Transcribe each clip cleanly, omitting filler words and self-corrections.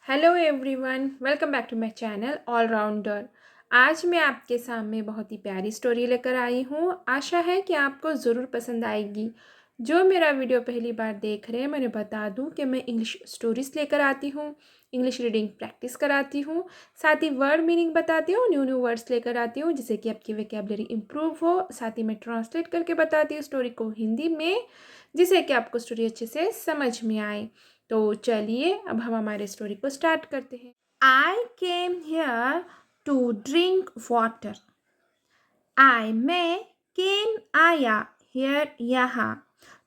Hello everyone, welcome back to my channel allrounder. आज मैं आपके सामने बहुत ही प्यारी स्टोरी लेकर आई हूँ। आशा है कि आपको ज़रूर पसंद आएगी। जो मेरा वीडियो पहली बार देख रहे हैं, मैंने बता दूँ कि मैं इंग्लिश स्टोरीज़ लेकर आती हूँ, इंग्लिश रीडिंग प्रैक्टिस कराती हूँ, साथ ही वर्ड मीनिंग बताती हूँ, न्यू न्यू वर्ड्स लेकर आती हूँ जिससे कि आपकी वोकैबुलरी इम्प्रूव हो। साथ ही मैं ट्रांसलेट करके बताती हूँ स्टोरी को हिंदी में, जिससे कि आपको स्टोरी अच्छे से समझ में आए। तो चलिए अब हम हमारे स्टोरी को स्टार्ट करते हैं। I came here to drink water. मैं केम आया, हियर यहाँ,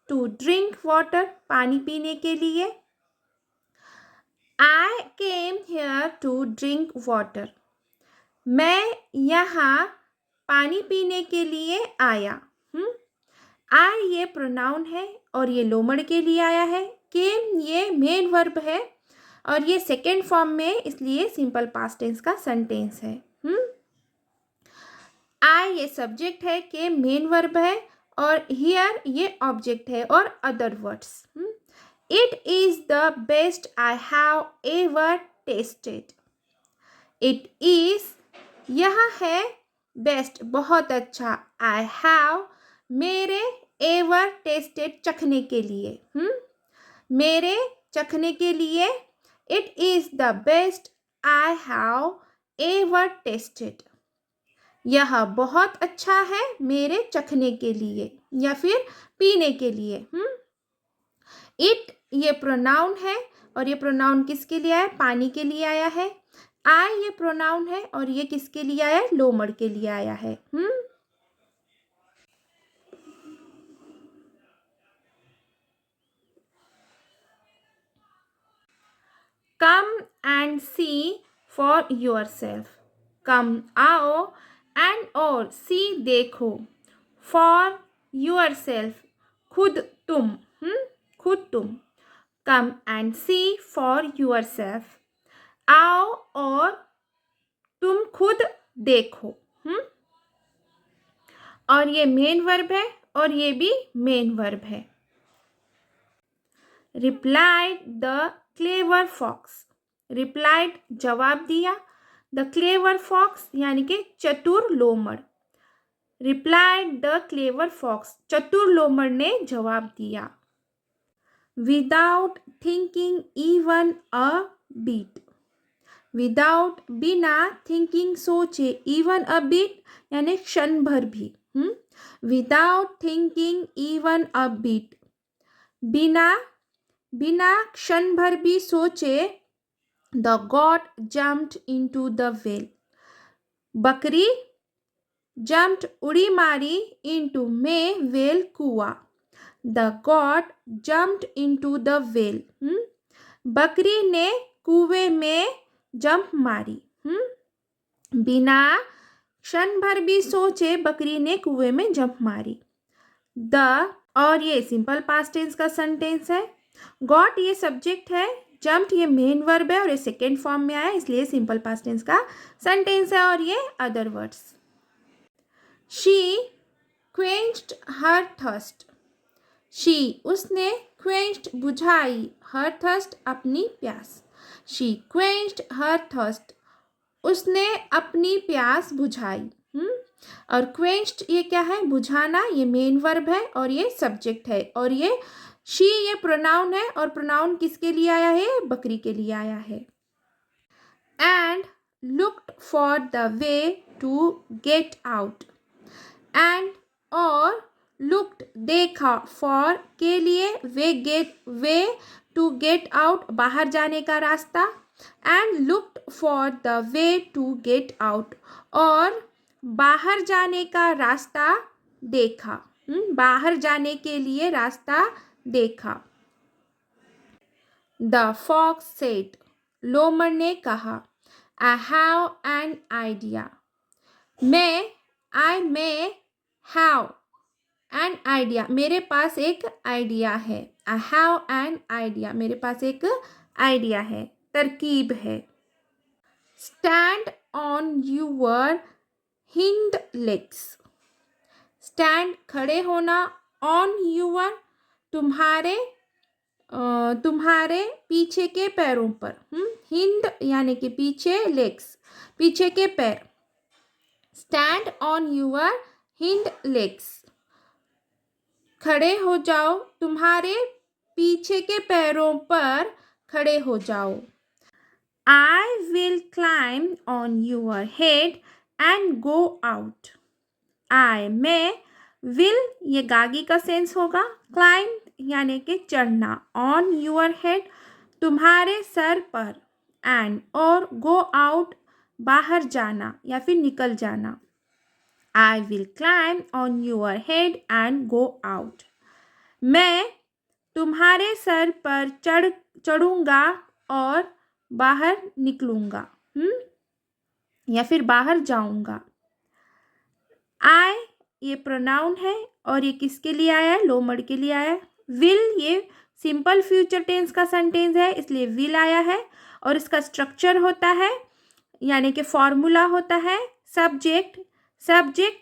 टू ड्रिंक वाटर पानी पीने के लिए। I came here to drink water. मैं यहाँ पानी पीने के लिए आया। आई ये प्रोनाउन है और ये लोमड़ के लिए आया है। केम ये मेन वर्ब है और ये सेकेंड फॉर्म में, इसलिए सिंपल पास्ट टेंस का सेंटेंस है। आई ये सब्जेक्ट है, केम मेन वर्ब है और हियर ये ऑब्जेक्ट है और other words. It is the best I have ever tested. It is यह है, बेस्ट बहुत अच्छा, आई हैव मेरे, एवर टेस्टेड चखने के लिए, मेरे चखने के लिए। It is the best I have ever tested. यह बहुत अच्छा है मेरे चखने के लिए या फिर पीने के लिए। इट ये प्रोनाउन है और ये प्रोनाउन किसके लिए आया? पानी के लिए आया है। आई ये प्रोनाउन है और ये किसके लिए आया है? लोमड़ के लिए आया है। Come and see for yourself. Come आओ, एंड और सी देखो, फॉर योर सेल्फ खुद तुम। खुद तुम। Come and see for yourself. आओ और तुम खुद देखो। और ये मेन वर्ब है और ये भी मेन वर्ब है। Replied the clever fox. Replied जवाब दिया, द क्लेवर फॉक्स यानी कि चतुर लोमड़। रिप्लाइड द क्लेवर फॉक्स, चतुर लोमड़ ने जवाब दिया। Without thinking even a beat. Without बिना, थिंकिंग सोचे, इवन अ बीट यानी क्षण भर भी। Without thinking even a beat, बिना बिना क्षण भर भी सोचे। The goat jumped into the well. बकरी जम्प्ड उड़ी मारी, इनटू में वेल कुआं। The goat jumped into the well, बकरी ने कुएं में जंप मारी। बिना क्षण भर भी सोचे बकरी ने कुएं में जंप मारी। द और ये सिंपल पास्ट टेंस का सेंटेंस है। गॉट ये सब्जेक्ट है, जंप्ड ये मेन वर्ब है और ये सेकेंड फॉर्म में आया, इसलिए सिंपल पास्ट टेंस का सेंटेंस है। और ये other words. She quenched her thirst. She उसने, क्वेंच्ड बुझाई, हर थर्स्ट अपनी प्यास। शी क्वेंच्ड हर थर्स्ट, उसने अपनी प्यास बुझाई। और क्वेंच्ड ये क्या है? बुझाना, ये मेन वर्ब है और ये सब्जेक्ट है। और ये शी ये प्रोनाउन है और प्रोनाउन किसके लिए आया है? बकरी के लिए आया है। And looked for the way to get out. And और लुक्ड देखा, फॉर के लिए, वे टू गेट आउट बाहर जाने का रास्ता। And looked for the way to get out और बाहर जाने का रास्ता देखा। बाहर जाने के लिए रास्ता देखा। द फॉक्स सेड, लोमड़ ने कहा, आई हैव एन आइडिया। मैं हैव एन आइडिया, मेरे पास एक आइडिया है। आई हैव एन आइडिया, मेरे पास एक आइडिया है, तरकीब है। Stand on your hind legs. Stand खड़े होना, ऑन यूर तुम्हारे, तुम्हारे पीछे के पैरों पर। हिंद यानी कि पीछे, लेग्स पीछे के पैर। Stand on your hind legs, खड़े हो जाओ, तुम्हारे पीछे के पैरों पर खड़े हो जाओ। I will climb on your head and go out. I मैं, will ये गागी का सेंस होगा, climb यानी कि चढ़ना, on your head तुम्हारे सर पर, and और go out बाहर जाना या फिर निकल जाना। I will climb on your head and go out. मैं तुम्हारे सर पर चढ़ूंगा और बाहर निकलूंगा, या फिर बाहर जाऊंगा। I ये प्रोनाउन है और ये किसके लिए आया है? लोमड़ के लिए आया है। विल ये सिंपल फ्यूचर टेंस का सेंटेंस है, इसलिए विल आया है। और इसका स्ट्रक्चर होता है यानी कि फॉर्मूला होता है सब्जेक्ट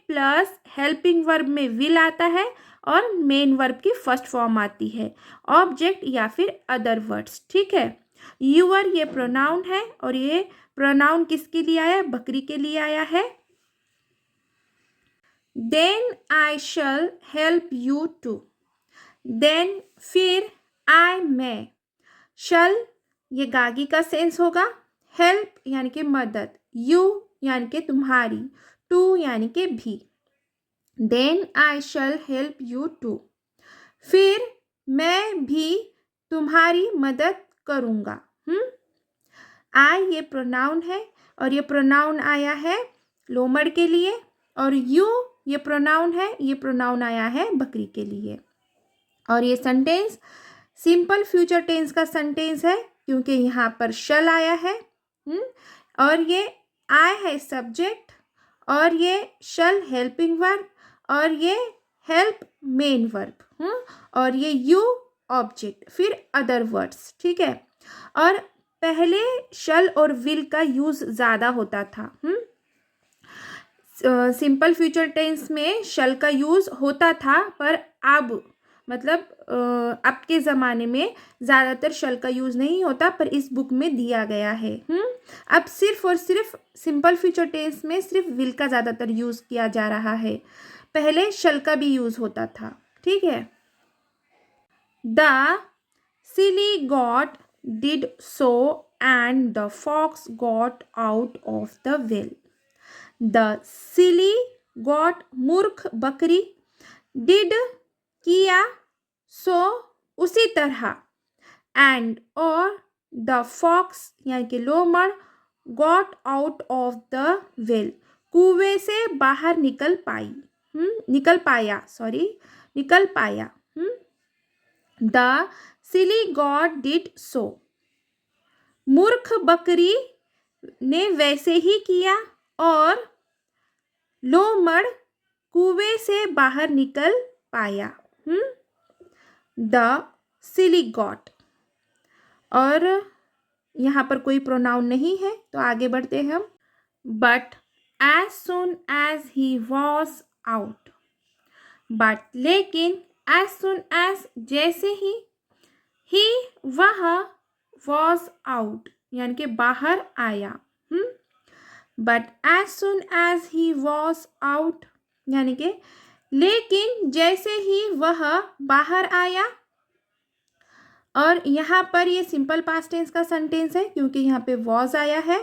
प्लस हेल्पिंग वर्ब में विल आता है और मेन वर्ब की फर्स्ट फॉर्म आती है ऑब्जेक्ट या फिर अदर वर्ड्स। ठीक है। यूअर ये प्रोनाउन है और ये प्रोनाउन किसके लिए आया? बकरी के लिए आया है। Then I shall help you too, then फिर, आई मैं, शल ये गागी का सेंस होगा, हेल्प यानी कि मदद, यू यानी कि तुम्हारी, टू यानी कि भी। Then I shall help you too, फिर मैं भी तुम्हारी मदद करूँगा। आई ये प्रोनाउन है और ये प्रोनाउन आया है लोमड़ के लिए, और यू ये प्रोनाउन है, ये प्रोनाउन आया है बकरी के लिए। और ये सेंटेंस सिंपल फ्यूचर टेंस का सेंटेंस है क्योंकि यहाँ पर शल आया है, और ये आई है सब्जेक्ट, और ये शल हेल्पिंग वर्ब, और ये हेल्प मेन वर्ब, और ये यू ऑब्जेक्ट, फिर अदर वर्ड्स। ठीक है। और पहले शल और विल का यूज ज़्यादा होता था। सिंपल फ्यूचर टेंस में शल का यूज होता था, पर अब मतलब अब के ज़माने में ज़्यादातर शल का यूज़ नहीं होता, पर इस बुक में दिया गया है। अब सिर्फ और सिर्फ सिंपल फ्यूचर टेंस में सिर्फ विल का ज़्यादातर यूज़ किया जा रहा है, पहले शल का भी यूज़ होता था। ठीक है। The silly goat did so and the fox got out of the well. The silly goat मूर्ख बकरी, डिड किया, सो उसी तरह, एंड और, द फॉक्स यानी कि लोमड़, got out of the well कुएं से बाहर निकल पाया। The silly goat did so, मूर्ख बकरी ने वैसे ही किया और लोमड़ कुएं से बाहर निकल पाया। द सिली गॉट, और यहाँ पर कोई प्रोनाउन नहीं है तो आगे बढ़ते हैं हम। But as soon as he was out, but लेकिन, एज सुन एज जैसे ही वह, वॉज आउट यानी कि बाहर आया। But as soon as he was out यानी कि लेकिन जैसे ही वह बाहर आया। और यहाँ पर ये सिंपल पास्ट टेंस का सेंटेंस है क्योंकि यहाँ पे वॉज आया है।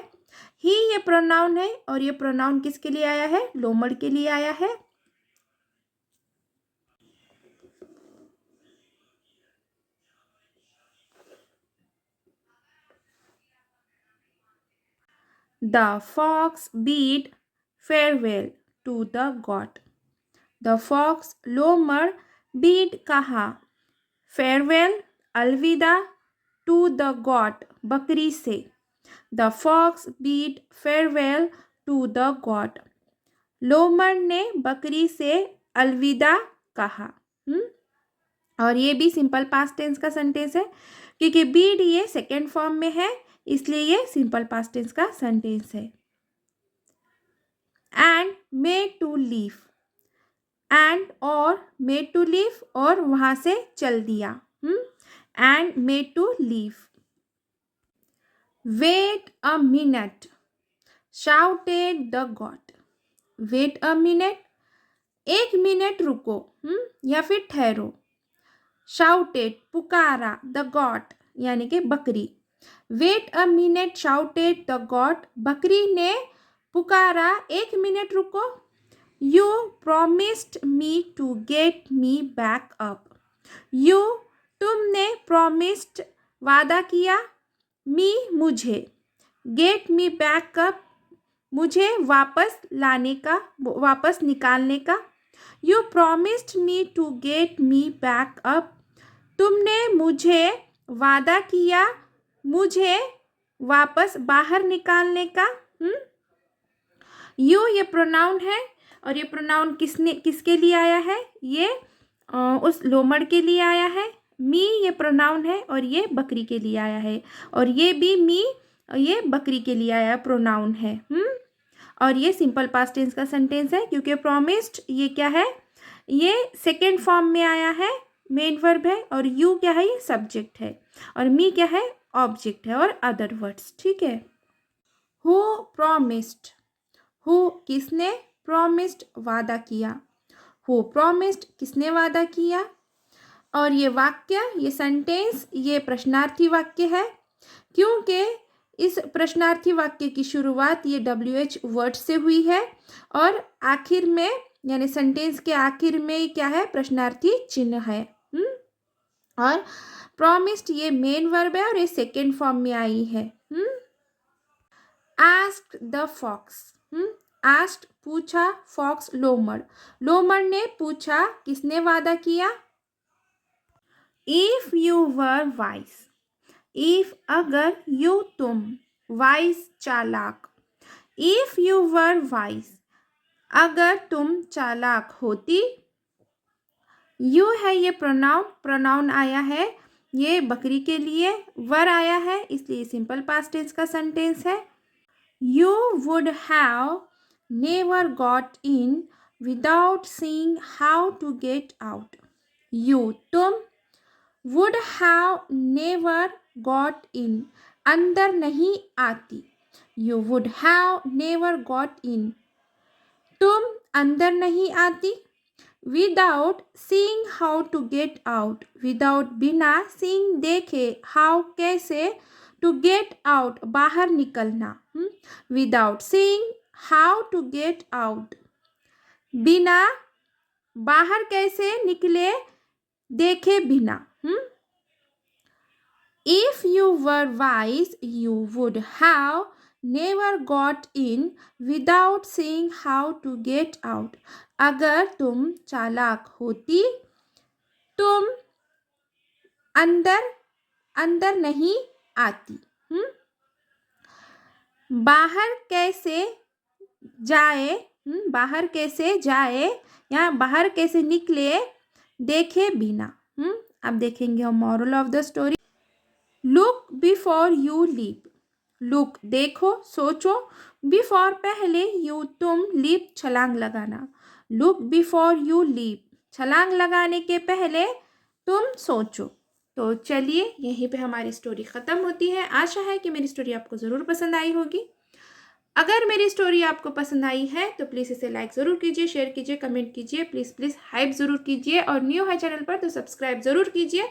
ही ये प्रोनाउन है और ये प्रोनाउन किसके लिए आया है? लोमड़ के लिए आया है। The fox bade farewell to the goat. The fox लोमड़, बीड कहा, फेयरवेल अलविदा, टू द गॉड बकरी से। The fox bade farewell to the goat, लोमड़ ने बकरी से अलविदा कहा। और ये भी सिंपल पास्ट टेंस का सेंटेंस है क्योंकि बीड ये सेकेंड फॉर्म में है, इसलिए ये सिंपल पास्ट टेंस का सेंटेंस है। And made to leave, and और मेड टू लीव और वहाँ से चल दिया। and made to leave. Wait a minute, shouted the god. Wait a minute, एक मिनट रुको, या फिर ठहरो. Shouted, पुकारा, the goat यानी कि बकरी. Wait a minute, shouted the goat. बकरी ने पुकारा, एक मिनट रुको. You promised me to get me back up. You, तुमने, promised, वादा किया, me, मुझे, get me back up, मुझे वापस लाने का, वापस निकालने का. You promised me to get me back up. तुमने मुझे वादा किया मुझे वापस बाहर निकालने का. यू ये प्रोनाउन है और ये प्रोनाउन किसके लिए आया है? ये उस लोमड़ के लिए आया है. मी ये प्रोनाउन है और ये बकरी के लिए आया है. और ये भी मी, ये बकरी के लिए आया प्रोनाउन है. और ये सिंपल पास्ट टेंस का सेंटेंस है क्योंकि प्रॉमिस्ड ये क्या है? ये सेकेंड फॉर्म में आया है, मेन वर्ब है. और यू क्या है? ये सब्जेक्ट है. और मी क्या है? ऑब्जेक्ट है और अदर वर्ड्स. ठीक है. हु प्रॉमिस्ड, हु किसने, प्रॉमिस्ड वादा किया. हु प्रॉमिस्ड किसने वादा किया. और ये वाक्य, ये सेंटेंस, ये प्रश्नार्थी वाक्य है क्योंकि इस प्रश्नार्थी वाक्य की शुरुआत ये WH वर्ड से हुई है और आखिर में यानी सेंटेंस के आखिर में क्या है? प्रश्नार्थी चिन्ह है. और प्रॉमिस्ड ये मेन वर्ब है और ये सेकेंड फॉर्म में आई है. आस्क्ड द फॉक्स, आस्क्ड पूछा, फॉक्स लोमड़, लोमड़ ने पूछा, किसने वादा किया? If you were wise, if अगर, यू तुम, वाइज चालाक. इफ यू वर वाइज अगर तुम चालाक होती. यू है ये प्रोनाउन, प्रोनाउन आया है ये बकरी के लिए, वर आया है इसलिए सिंपल पास्ट टेंस का सेंटेंस है. You would have never got in without seeing how to get out. You तुम, would have never got in अंदर नहीं आती. You would have never got in तुम अंदर नहीं आती. Without seeing how to get out, without बिना, seeing देखे, हाउ कैसे, टू गेट आउट बाहर निकलना. Without seeing how to get out बिना बाहर कैसे निकले देखे बिना. If you were wise, you would have never got in without seeing how to get out. अगर तुम चालाक होती, तुम अंदर नहीं आती. बाहर कैसे जाए, बाहर कैसे जाए या बाहर कैसे निकले देखे बिना. अब देखेंगे हम moral of the story. Look before you leap, look देखो, सोचो, बिफोर पहले, यू तुम, लीप छलांग लगाना. लुक बिफोर यू लीप छलांग लगाने के पहले तुम सोचो. तो चलिए यहीं पे हमारी स्टोरी ख़त्म होती है. आशा है कि मेरी स्टोरी आपको ज़रूर पसंद आई होगी. अगर मेरी स्टोरी आपको पसंद आई है तो प्लीज़ इसे लाइक ज़रूर कीजिए, शेयर कीजिए, कमेंट कीजिए, प्लीज़ हाइप ज़रूर कीजिए. और न्यू है चैनल पर तो सब्सक्राइब ज़रूर कीजिए.